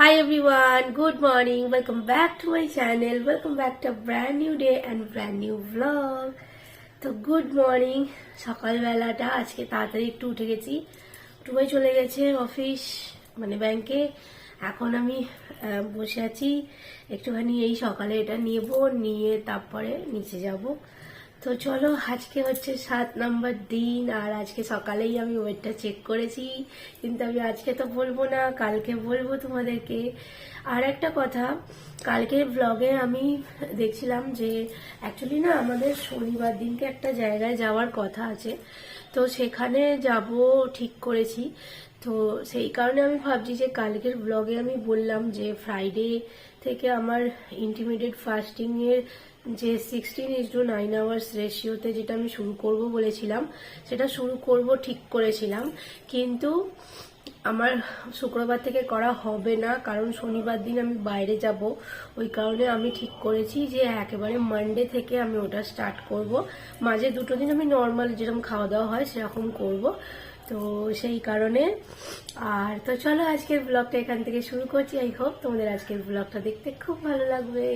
Hi everyone, good morning. Welcome back to my channel. Welcome back to a brand new day and brand new vlog. তো good morning. সকালবেলাটা আজকে তাড়াতাড়ি একটু উঠে গেছি। টুবাই চলে গেছে অফিস মানে ব্যাংকে। এখন আমি বসে আছি একটুখানি এই সকালে এটা নিয়ে তারপরে নিচে যাব। তো চলো, আজকে হচ্ছে 7 নম্বর দিন আর আজকে সকালেই আমি ওয়েটটা চেক করেছি, কিন্তু আমি আজকে তো বলবো না, কালকে বলবো তোমাদেরকে। আর একটা কথা, কালকের ব্লগে আমি দেখছিলাম যে অ্যাকচুয়ালি না আমাদের শনিবার দিনকে একটা জায়গায় যাওয়ার কথা আছে, তো সেখানে যাব ঠিক করেছি। তো সেই কারণে আমি ভাবছি যে কালকের ব্লগে আমি বললাম যে ফ্রাইডে থেকে আমার ইন্টিমিডিয়েট ফাস্টিং এর যে 16:9 আওয়ার্স রেশিওতে যেটা আমি শুরু করব বলেছিলাম, সেটা শুরু করব ঠিক করেছিলাম, কিন্তু আমার শুক্রবার থেকে করা হবে না, কারণ শনিবার দিন আমি বাইরে যাব। ওই কারণে আমি ঠিক করেছি যে একেবারে মানডে থেকে আমি ওটা স্টার্ট করব। মাঝে দুটো দিন আমি নর্মাল যেরকম খাওয়া দাওয়া হয় সেরকম করব। তো সেই কারণে আর তো চলো, আজকের ব্লগটা এখান থেকে শুরু করছি। আই হোপ তোমাদের আজকের ব্লগটা দেখতে খুব ভালো লাগবে।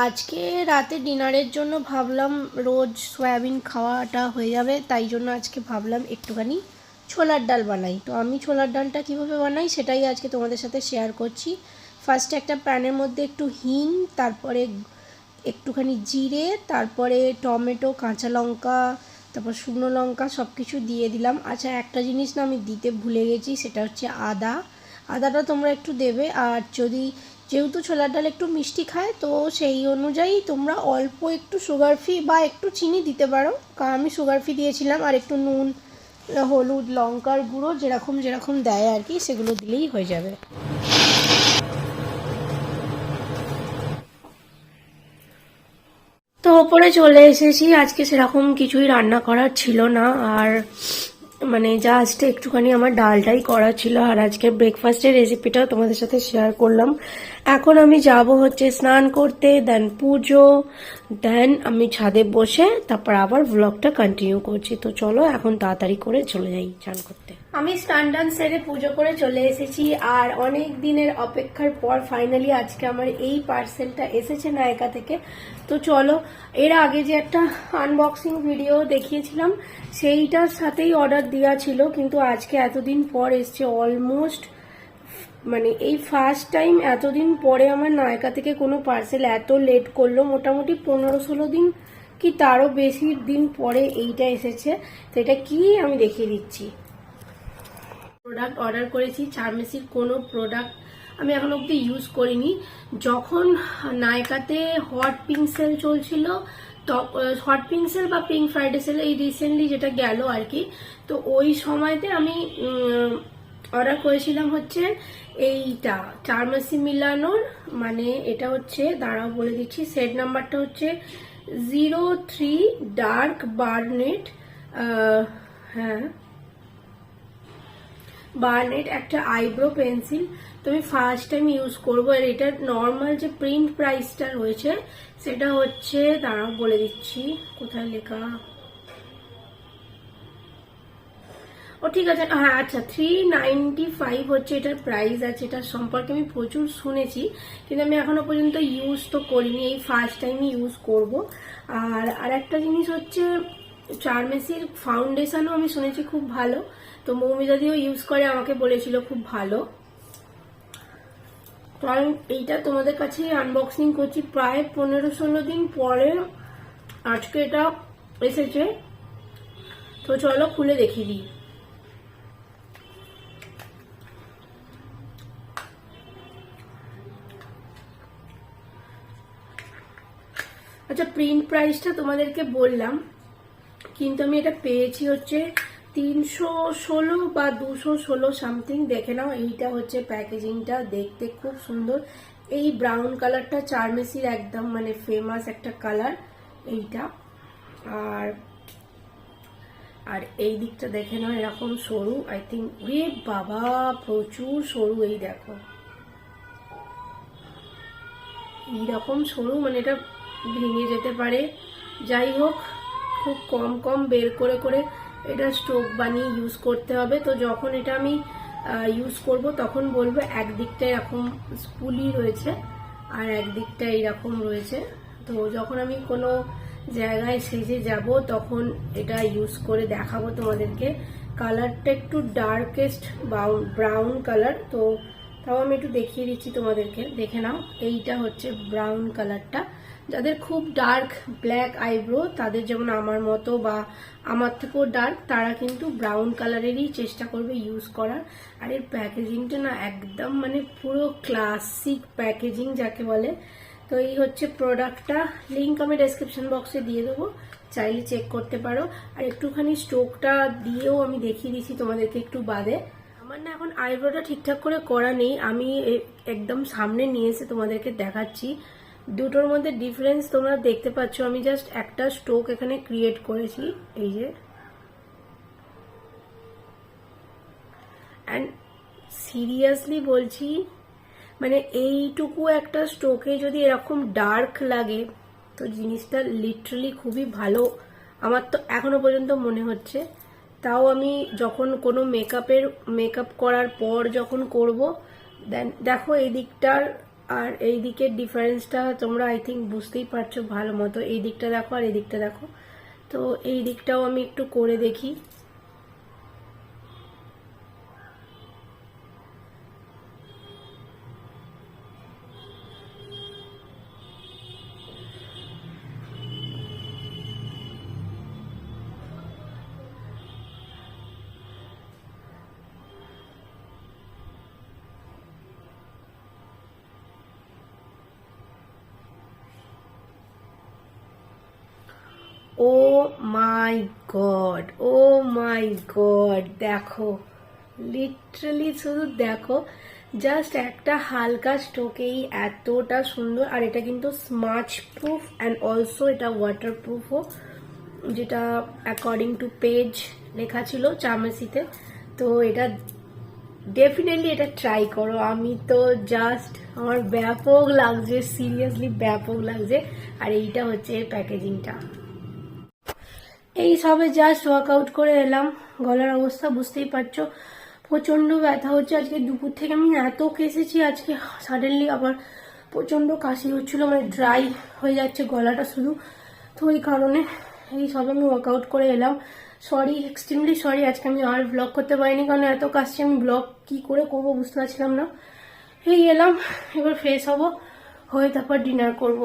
আজকে রাতে ডিনারের জন্য ভাবলাম রোজ সয়াবিন খাওয়াটা হয়ে যাবে, তাই জন্য আজকে ভাবলাম একটুখানি ছোলার ডাল বানাই। তো আমি ছোলার ডালটা কীভাবে বানাই সেটাই আজকে তোমাদের সাথে শেয়ার করছি। ফার্স্টে একটা প্যানের মধ্যে একটু হিং, তারপরে একটুখানি জিরে, তারপরে টমেটো, কাঁচা লঙ্কা, তারপর শুকনো লঙ্কা সব কিছু দিয়ে দিলাম। আচ্ছা, একটা জিনিস না আমি দিতে ভুলে গেছি, সেটা হচ্ছে আদাটা তোমরা একটু দেবে। আর যেহেতু ছোলার ডাল একটু মিষ্টি খায়, তো সেই অনুযায়ী তোমরা অল্প একটু সুগার ফ্রি বা একটু চিনি দিতে পারো, কারণ আমি সুগার ফ্রি দিয়েছিলাম। আর একটু নুন, হলুদ, লঙ্কার গুঁড়ো যেরকম দেয় আর কি, সেগুলো দিলেই হয়ে যাবে। তো ওপরে চলে এসেছি। আজকে সেরকম কিছুই রান্না করার ছিল না, আর মানে জাস্ট একটুখানি আমার ডালটাই করা ছিল। আর আজকে ব্রেকফাস্টের রেসিপিটাও তোমাদের সাথে শেয়ার করলাম। এখন আমি যাব হচ্ছে স্নান করতে, দেন পুজো, দেন আমি ছাদে বসে তারপর আবার ব্লগটা কন্টিনিউ করছি। তো চলো এখন তাড়াতাড়ি করে চলে যাই চান করতে। আমি স্নান টান সেরে পুজো করে চলে এসেছি, আর অনেক দিনের অপেক্ষার পর ফাইনালি আজকে আমার এই পার্সেলটা এসেছে নায়িকা থেকে। তো চলো, এর আগে যে একটা আনবক্সিং ভিডিও দেখিয়েছিলাম সেইটার সাথেই অর্ডার দেওয়া ছিল, কিন্তু আজকে এতদিন পর এসছে। অলমোস্ট মানে এই ফার্স্ট টাইম এতদিন পরে আমার নায়কা থেকে কোনো পার্সেল এত লেট করলো, মোটামুটি 15-16 দিন কি তারও বেশি দিন পরে এইটা এসেছে। তো এটা কি আমি দেখিয়ে দিচ্ছি। প্রোডাক্ট অর্ডার করেছি, চারমেসির কোনো প্রোডাক্ট আমি এখন অব্দি ইউজ করিনি। যখন নায়কাতে হট পিঙ্ক সেল চলছিল, হট পিঙ্ক সেল বা পিঙ্ক ফ্রাইডে সেল, এই রিসেন্টলি যেটা গেল আর কি, তো ওই সময়তে আমি অর্ডার করেছিলাম হচ্ছে এইটা চারমেসি মিলানোর, মানে এটা হচ্ছে, দাঁড়াও বলে দিচ্ছি, সেট নাম্বারটা হচ্ছে 03 ডার্ক বার্নেট। হ্যাঁ, বার্নেট একটা আইব্রো পেন্সিল। তো আমি ফার্স্ট টাইম ইউজ করবো। আর এটার নর্মাল যে প্রিন্ট প্রাইসটা রয়েছে সেটা হচ্ছে, দাঁড়াও বলে দিচ্ছি কোথায় লেখা, ও ঠিক আছে, হ্যাঁ আচ্ছা, 395 হচ্ছে এটার প্রাইস আছে। এটার সম্পর্কে আমি প্রচুর শুনেছি, কিন্তু আমি এখনো পর্যন্ত ইউজ তো করিনি, এই ফার্স্ট টাইমই ইউজ করব। আর একটা জিনিস হচ্ছে, চারমেসির ফাউন্ডেশনও আমি শুনেছি খুব ভালো। তো মৌমিতা দিও ইউজ করে, আমাকে বলেছিল খুব ভালো। তো আমি এইটা তোমাদের কাছে আনবক্সিং করছি প্রায় 15-16 দিন পরে আজকে এটা এসেছে। তো চলো খুলে দেখিয়ে দিই। আচ্ছা, প্রিন্ট প্রাইসটা তোমাদেরকে বললাম, কিন্তু আমি এটা পেয়েছি হচ্ছে 316 বা 216 সামথিং। দেখে নাও, এইটা হচ্ছে প্যাকেজিংটা, দেখতে খুব সুন্দর। এই ব্রাউন কালারটা চারমেসির একদম মানে ফেমাস একটা কালার এইটা। আর আর এই দিকটা দেখে নাও, এরকম সরু, আই থিঙ্ক, রে বাবা প্রচুর সরু, এই দেখো এইরকম সরু, মানে এটা ভেঙে যেতে পারে। যাই হোক, খুব কম কম বের করে করে এটা স্টোভ বানিয়ে ইউজ করতে হবে। তো যখন এটা আমি ইউজ করব তখন বলবো, একদিকটা এরকম স্পুলি রয়েছে আর একদিকটা এইরকম রয়েছে। তো যখন আমি কোনো জায়গায় সেজে যাব তখন এটা ইউজ করে দেখাবো তোমাদেরকে। কালারটা একটু ডার্কেস্ট ব্রাউন কালার, তো তাও আমি একটু দেখিয়ে দিচ্ছি তোমাদেরকে, দেখে নাও। এইটা হচ্ছে ব্রাউন কালারটা। যাদের খুব ডার্ক ব্ল্যাক আইব্রো, তাদের যেমন আমার মতো বা আমার থেকেও ডার্ক, তারা কিন্তু ব্রাউন কালারেরই চেষ্টা করবে ইউজ করার। আর এর প্যাকেজিংটা না একদম মানে পুরো ক্লাসিক প্যাকেজিং যাকে বলে। তো এই হচ্ছে প্রোডাক্টটা, লিঙ্ক আমি ডেসক্রিপশন বক্সে দিয়ে দেবো, চাইলে চেক করতে পারো। আর একটুখানি স্টোকটা দিয়েও আমি দেখিয়ে দিচ্ছি তোমাদেরকে একটু বাদে। আমার না এখন আইব্রোটা ঠিকঠাক করে করা নেই, আমি একদম সামনে নিয়ে এসে তোমাদেরকে দেখাচ্ছি। দুটোর মধ্যে ডিফারেন্স তোমরা দেখতে পাচ্ছ। আমি জাস্ট একটা স্টোক এখানে ক্রিয়েট করেছি, এই যে, অ্যান্ড সিরিয়াসলি বলছি, মানে এইটুকু একটা স্টোকে যদি এরকম ডার্ক লাগে, তো জিনিসটা লিটারালি খুবই ভালো আমার তো এখনো পর্যন্ত মনে হচ্ছে। তাও আমি যখন কোনো মেকআপ করার পর যখন করব, দেন দেখো এই দিকটার আর এই দিকের ডিফারেন্সটা তোমরা আই থিঙ্ক বুঝতেই পারছো ভালো মতো। এই দিকটা দেখো আর এই দিকটা দেখো। তো এই দিকটাও আমি একটু করে দেখি। ও মাই গড, ও মাই গড, দেখো লিটারালি শুধু দেখো, জাস্ট একটা হালকা স্টোকেই এতটা সুন্দর। আর এটা কিন্তু স্মাচ প্রুফ অ্যান্ড অলসো এটা ওয়াটার প্রুফও, যেটা অ্যাকর্ডিং টু পেজ লেখা ছিল চারমেসিতে। তো এটা ডেফিনেটলি এটা ট্রাই করো। আমি তো জাস্ট, আমার ব্যাপক লাগছে, সিরিয়াসলি ব্যাপক লাগছে। আর এইটা হচ্ছে প্যাকেজিংটা। এই সবে জাস্ট ওয়ার্কআউট করে এলাম, গলার অবস্থা বুঝতেই পারছো, প্রচন্ড ব্যথা হচ্ছে। আজকে দুপুর থেকে আমি এত কেসেছি, আজকে সাডেনলি আবার প্রচন্ড কাশি হচ্ছিল, মানে ড্রাই হয়ে যাচ্ছে গলাটা শুধু। তো ওই কারণে এই সবে আমি ওয়ার্কআউট করে এলাম। সরি, এক্সট্রিমলি সরি, আজকে আমি আর ব্লগ করতে পারিনি, কারণ এত কাশছি, আমি ব্লগ কি করে করবো বুঝতে পারছিলাম না। এই এলাম, এবার ফ্রেশ হব, হয়ে তারপর ডিনার করব।